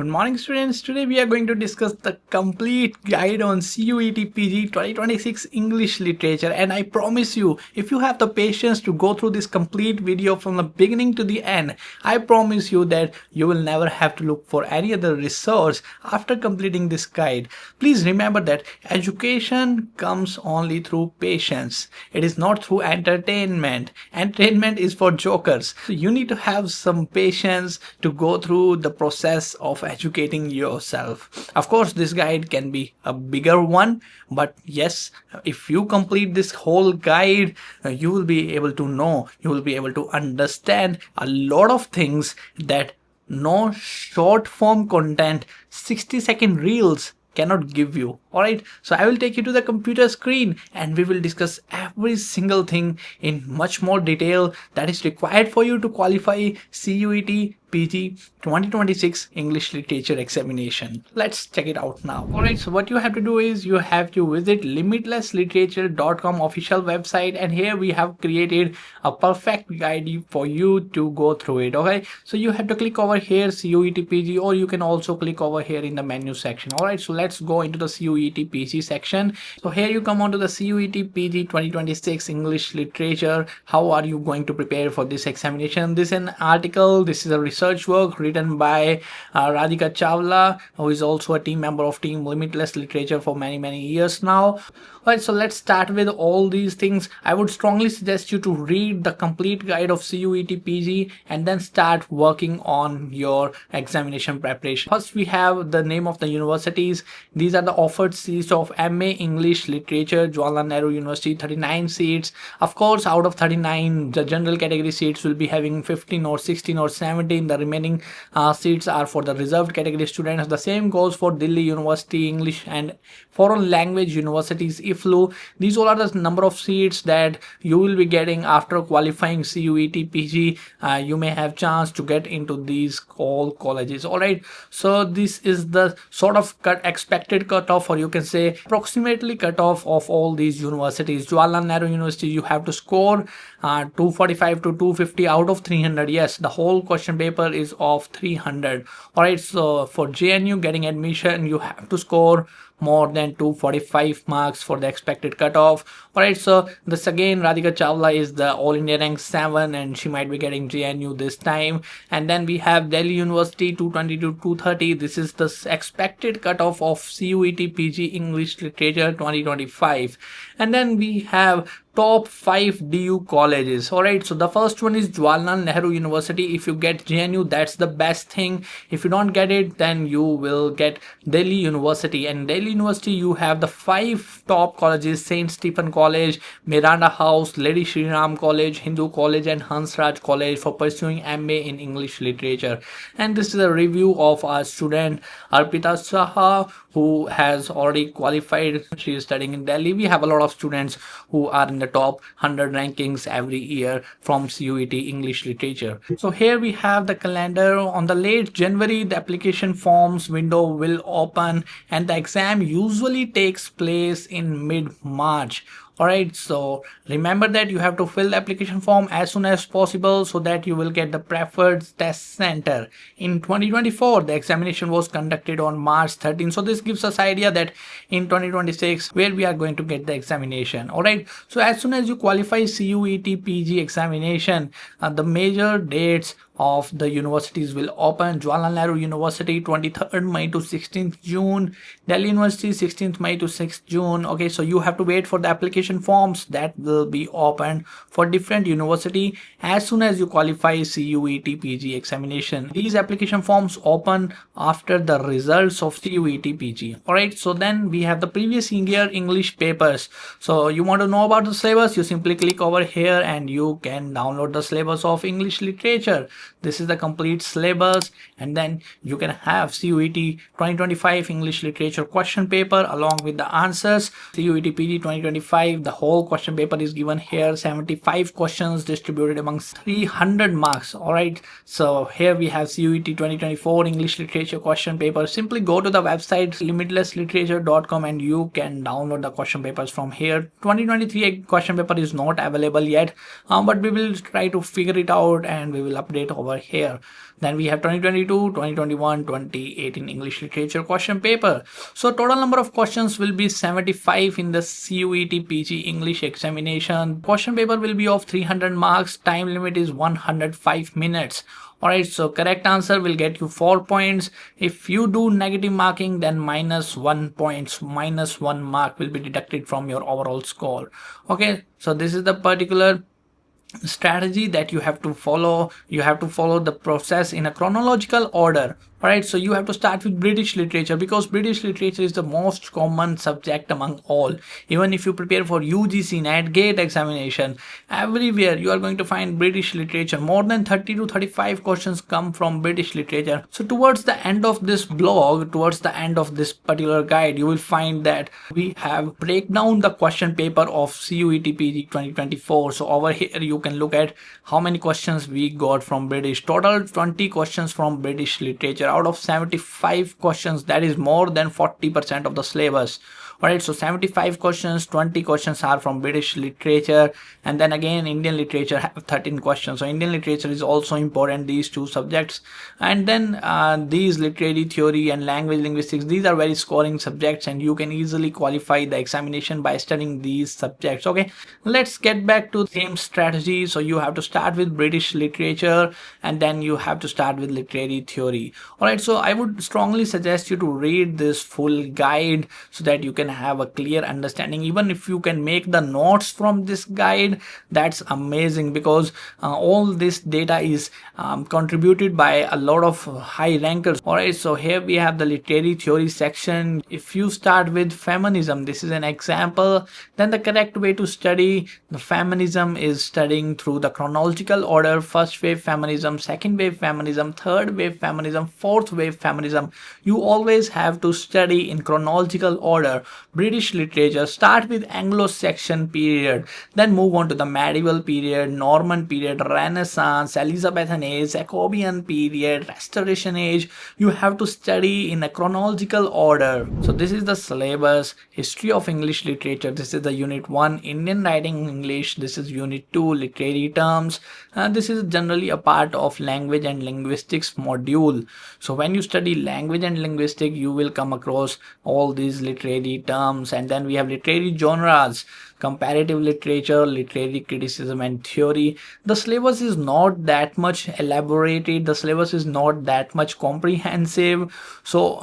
Good morning students, today we are going to discuss the complete guide on CUET PG 2026 English Literature, and I promise you, if you have the patience to go through this complete video from the beginning to the end, I promise you that you will never have to look for any other resource after completing this guide. Please remember that education comes only through patience. It is not through entertainment. Entertainment is for jokers. So you need to have some patience to go through the process of educating yourself. Of course, this guide can be a bigger one, but yes, if you complete this whole guide, you will be able to know, you will be able to understand a lot of things that no short form content, 60-second reels cannot give you. All right, so I will take you to the computer screen and we will discuss every single thing in much more detail that is required for you to qualify CUET PG 2026 English Literature Examination. Let's check it out now. Alright, so what you have to do is you have to visit limitlessliterature.com official website, and here we have created a perfect guide for you to go through it. Okay, so you have to click over here CUET PG, or you can also click over here in the menu section. Alright, so let's go into the CUET PG section. So here you come onto the CUET PG 2026 English Literature. How are you going to prepare for this examination? This is an article, this is a research work written by Radhika Chawla, who is also a team member of Team Limitless Literature for many years now. Alright, so let's start with all these things. I would strongly suggest you to read the complete guide of CUET PG and then start working on your examination preparation. First, we have the name of the universities. These are the offered seats of MA English Literature, Jawaharlal Nehru University, 39 seats. Of course, out of 39, the general category seats will be having 15 or 16 or 17. The remaining seats are for the reserved category students. The same goes for Delhi University English and Foreign Language Universities, IFLU. These all are the number of seats that you will be getting after qualifying CUET PG. You may have chance to get into these all colleges. Alright, so this is the sort of expected cutoff, or you can say approximately cutoff of all these universities. Jawaharlal Nehru University, you have to score 245 to 250 out of 300. Yes, the whole question paper is of 300. Alright, so for JNU getting admission, you have to score more than 245 marks for the expected cutoff. Alright, so this again, Radhika Chawla is the All India rank 7 and she might be getting JNU this time. And then we have Delhi University 220 to 230. This is the expected cutoff of CUET PG English Literature 2025. And then we have top 5 DU colleges. Alright, so the first one is Jawaharlal Nehru University. If you get JNU, that's the best thing. If you don't get it, then you will get Delhi University. And Delhi University, you have the 5 top colleges: Saint Stephen College, Miranda House, Lady Shri Ram College, Hindu College and Hansraj College for pursuing MA in English Literature. And this is a review of our student Arpita Saha, who has already qualified. She is studying in Delhi. We have a lot of students who are in the top 100 rankings every year from CUET English Literature. So here we have the calendar. On the late January, the application forms window will open and the exam usually takes place in mid-March. Alright, so remember that you have to fill the application form as soon as possible so that you will get the preferred test center. In 2024, the examination was conducted on March 13. So this gives us idea that in 2026, where we are going to get the examination. Alright, so as soon as you qualify CUET PG examination, the major dates of the universities will open. Jawaharlal Nehru University 23rd May to 16th June, Delhi University 16th May to 6th June. Okay, so you have to wait for the application forms that will be opened for different university as soon as you qualify CUET PG examination. These application forms open after the results of CUET PG. Alright, so then we have the previous year English papers. So you want to know about the syllabus, you simply click over here and you can download the syllabus of English Literature. This is the complete syllabus, and then you can have CUET 2025 English Literature question paper along with the answers. CUET PG 2025, the whole question paper is given here, 75 questions distributed amongst 300 marks. Alright, so here we have CUET 2024 English Literature question paper. Simply go to the website limitlessliterature.com and you can download the question papers from here. 2023 question paper is not available yet, but we will try to figure it out and we will update over here. Then we have 2022, 2021, 2018 English literature question paper. So total number of questions will be 75 in the CUET PG English examination. Question paper will be of 300 marks. Time limit is 105 minutes. Alright, so correct answer will get you 4 points. If you do negative marking, then -1 points, -1 mark will be deducted from your overall score. Okay, so this is the particular strategy that you have to follow. You have to follow the process in a chronological order. Alright, so you have to start with British literature, because British literature is the most common subject among all. Even if you prepare for UGC, NET, GATE examination, everywhere you are going to find British literature. More than 30 to 35 questions come from British literature. So towards the end of this blog, towards the end of this particular guide, you will find that we have break down the question paper of CUET PG 2024. So over here you can look at how many questions we got from British. Total 20 questions from British literature out of 75 questions. That is more than 40% of the syllabus. Alright, so 75 questions, 20 questions are from British literature, and then again Indian literature have 13 questions. So Indian literature is also important, these two subjects. And then these literary theory and language linguistics, these are very scoring subjects, and you can easily qualify the examination by studying these subjects. Okay, let's get back to the same strategy. So you have to start with British literature, and then you have to start with literary theory. Alright, so I would strongly suggest you to read this full guide so that you can have a clear understanding. Even if you can make the notes from this guide, that's amazing, because all this data is contributed by a lot of high rankers. Alright, so here we have the literary theory section. If you start with feminism, this is an example, then the correct way to study the feminism is studying through the chronological order. First wave feminism, second wave feminism, third wave feminism, fourth wave feminism. You always have to study in chronological order. British literature, start with Anglo-Saxon period, then move on to the medieval period, Norman period, Renaissance, Elizabethan age, Jacobean period, Restoration age. You have to study in a chronological order. So this is the syllabus. History of English literature, this is the unit 1. Indian writing English, this is unit 2. Literary terms, this is generally a part of language and linguistics module. So when you study language and linguistics, you will come across all these literary terms. And then we have literary genres, comparative literature, literary criticism and theory. The syllabus is not that much elaborated, the syllabus is not that much comprehensive, so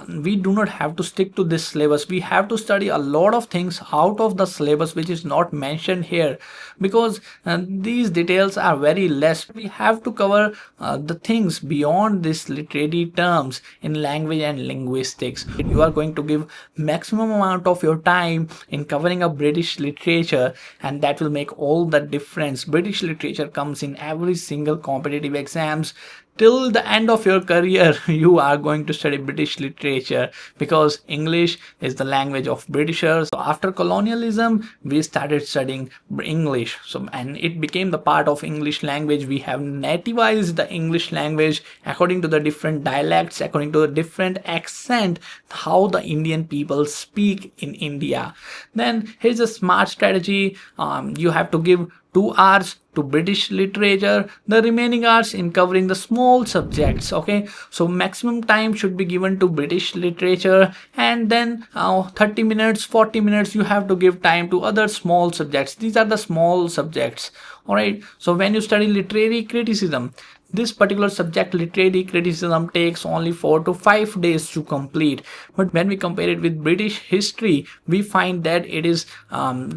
we do not have to stick to this syllabus. We have to study a lot of things out of the syllabus which is not mentioned here, because these details are very less. We have to cover the things beyond this literary terms in language and linguistics. You are going to give maximum amount of your time in covering a British literature, and that will make all the difference. British literature comes in every single competitive exams. Till the end of your career, you are going to study British literature, because English is the language of Britishers. So after colonialism, we started studying English. So, and it became the part of English language. We have nativized the English language according to the different dialects, according to the different accent, how the Indian people speak in India. Then here's a smart strategy. You have to give 2 hours to British literature, the remaining hours in covering the small subjects. Okay, so maximum time should be given to British literature, and then 30 minutes, 40 minutes you have to give time to other small subjects. These are the small subjects. All right, so when you study literary criticism, this particular subject, literary criticism, takes only 4 to 5 days to complete. But when we compare it with British history, we find that it is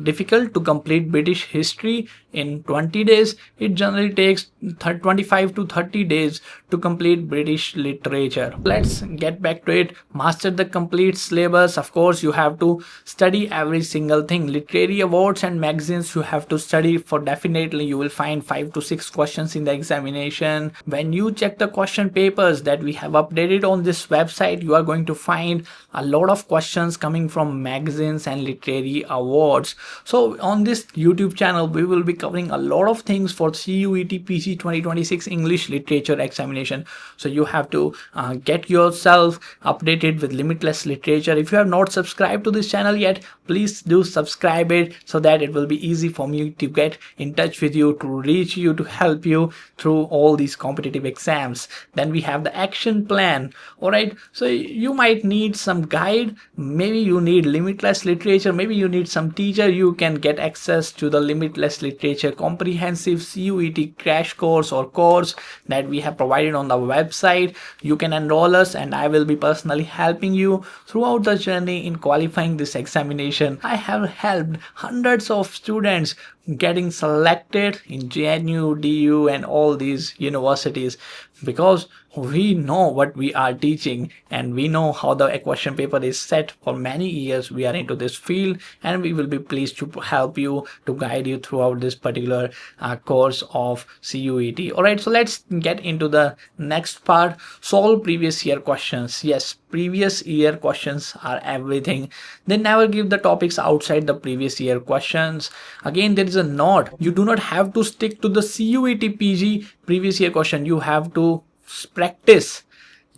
difficult to complete British history in 20 days. It generally takes 25 to 30 days to complete British literature. Let's get back to it. Master the complete syllabus. Of course, you have to study every single thing. Literary awards and magazines you have to study for. Definitely you will find 5 to 6 questions in the examination. When you check the question papers that we have updated on this website, you are going to find a lot of questions coming from magazines and literary awards. So on this YouTube channel, we will be covering a lot of things for CUET PG 2026 English Literature examination. So you have to get yourself updated with limitless literature. If you have not subscribed to this channel yet, please do subscribe it, so that it will be easy for me to get in touch with you, to reach you, to help you through all these competitive exams. Then we have the action plan. All right, so you might need some guide, maybe you need limitless literature, maybe you need some teacher. You can get access to the limitless literature comprehensive CUET crash course or course that we have provided on the website. You can enroll us and I will be personally helping you throughout the journey in qualifying this examination. I have helped hundreds of students getting selected in JNU, DU and all these universities, because we know what we are teaching and we know how the question paper is set. For many years we are into this field, and we will be pleased to help you, to guide you throughout this particular course of CUET. All right, so let's get into the next part. Solve previous year questions. Yes, previous year questions are everything. They never give the topics outside the previous year questions. Again, there is a note: you do not have to stick to the CUET PG previous year question. You have to practice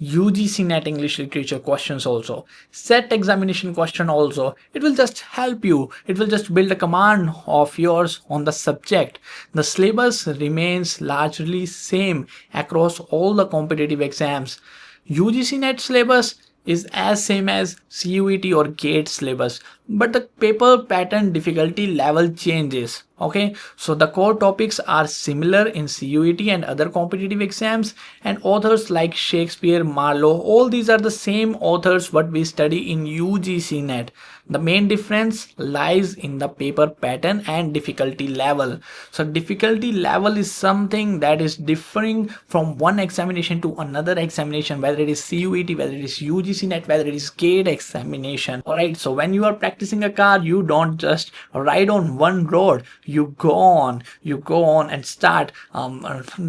UGC Net English Literature questions also, set examination question also. It will just help you. It will just build a command of yours on the subject. The syllabus remains largely same across all the competitive exams. UGC Net syllabus is as same as CUET or GATE syllabus, but the paper pattern difficulty level changes. Okay, so the core topics are similar in CUET and other competitive exams, and authors like Shakespeare, Marlowe, all these are the same authors what we study in UGC Net. The main difference lies in the paper pattern and difficulty level. So difficulty level is something that is differing from one examination to another examination, whether it is CUET, whether it is UGC Net, whether it is GATE examination. Alright, so when you are practicing a car, you don't just ride on one road. You go on and start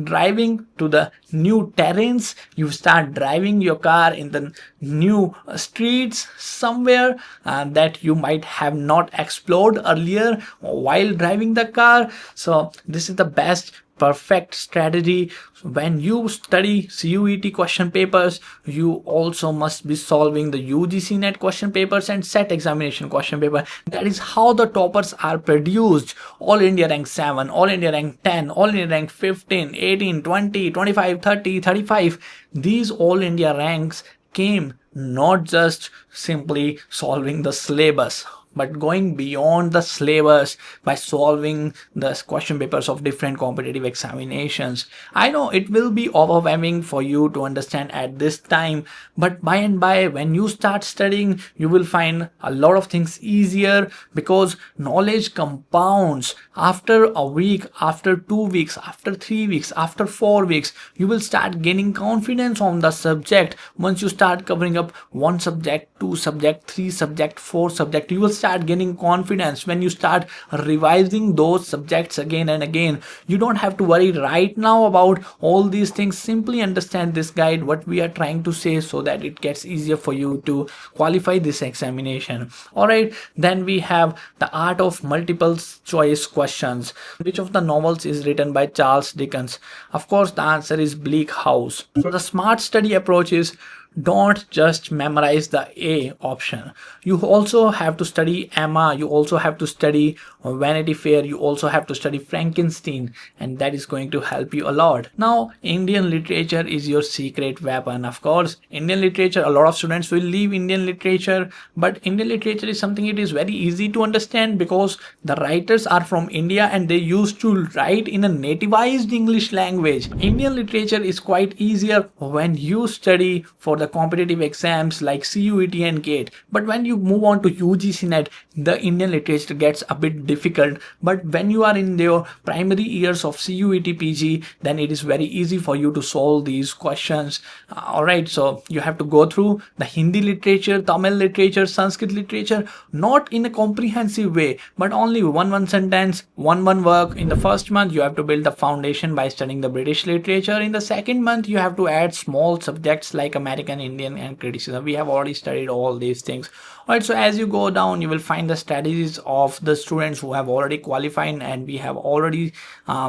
driving to the new terrains. You start driving your car in the new streets somewhere that you might have not explored earlier while driving the car. So this is the best perfect strategy. When you study CUET question papers, you also must be solving the UGC Net question papers and set examination question paper. That is how the toppers are produced. All India rank 7, All India rank 10, All India rank 15, 18, 20, 25, 30, 35. These All India ranks came not just simply solving the syllabus, but going beyond the syllabus by solving the question papers of different competitive examinations. I know it will be overwhelming for you to understand at this time, but by and by when you start studying, you will find a lot of things easier, because knowledge compounds. After a week, after 2 weeks, after 3 weeks, after 4 weeks, you will start gaining confidence on the subject. Once you start covering up 1 subject, 2 subject, 3 subject, 4 subject, you will start gaining confidence. When you start revising those subjects again and again, you don't have to worry right now about all these things. Simply understand this guide, what we are trying to say, so that it gets easier for you to qualify this examination. All right, then we have the art of multiple choice questions. Which of the novels is written by Charles Dickens? Of course, the answer is Bleak House. So the smart study approach is, don't just memorize the A option. You also have to study Emma, you also have to study Vanity Fair, you also have to study Frankenstein, and that is going to help you a lot. Now, Indian literature is your secret weapon. Of course, Indian literature, a lot of students will leave Indian literature, but Indian literature is something it is very easy to understand, because the writers are from India and they used to write in a nativized English language. Indian literature is quite easier when you study for the competitive exams like CUET and GATE, but when you move on to UGC Net, the Indian literature gets a bit difficult. But when you are in your primary years of CUET PG, then it is very easy for you to solve these questions. Alright, so you have to go through the Hindi literature, Tamil literature, Sanskrit literature, not in a comprehensive way, but only one sentence, one work. In the first month, you have to build the foundation by studying the British literature. In the second month, you have to add small subjects like American American, Indian, and criticism. We have already studied all these things. Alright, so as you go down, you will find the strategies of the students who have already qualified, and we have already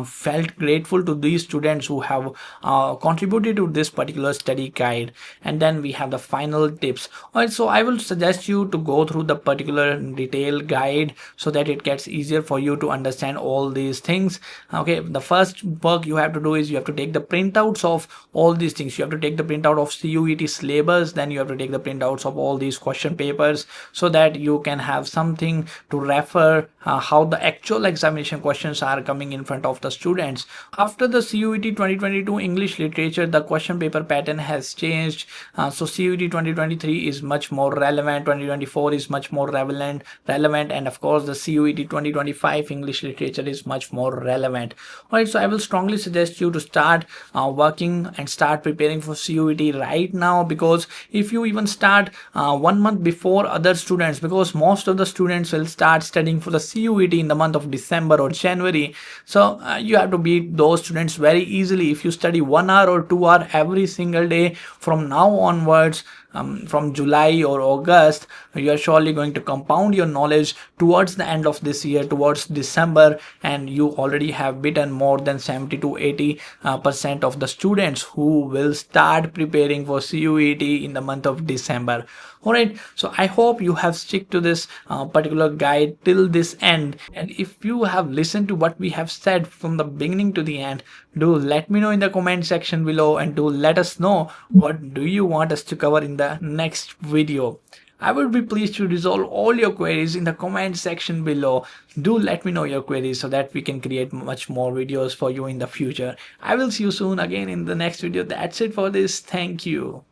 felt grateful to these students who have contributed to this particular study guide. And then we have the final tips. Alright, so I will suggest you to go through the particular detailed guide so that it gets easier for you to understand all these things. Okay, the first work you have to do is you have to take the printouts of all these things. You have to take the printout of CUET syllabus, then you have to take the printouts of all these question papers so that you can have something to refer how the actual examination questions are coming in front of the students. After the CUET 2022 English literature, the question paper pattern has changed. So CUET 2023 is much more relevant, 2024 is much more relevant, and of course the CUET 2025 English literature is much more relevant. Alright, so I will strongly suggest you to start working and start preparing for CUET right now, because if you even start 1 month before other students, because most of the students will start studying for the CUET in the month of December or January, so you have to beat those students very easily if you study 1 hour or 2 hour every single day from now onwards. From July or August, you are surely going to compound your knowledge towards the end of this year, towards December, and you already have beaten more than 70 to 80% of the students who will start preparing for CUET in the month of December. Alright, so I hope you have stick to this particular guide till this end, and if you have listened to what we have said from the beginning to the end, do let me know in the comment section below, and do let us know what do you want us to cover in the next video. I would be pleased to resolve all your queries in the comment section below. Do let me know your queries so that we can create much more videos for you in the future. I will see you soon again in the next video. That's it for this. Thank you.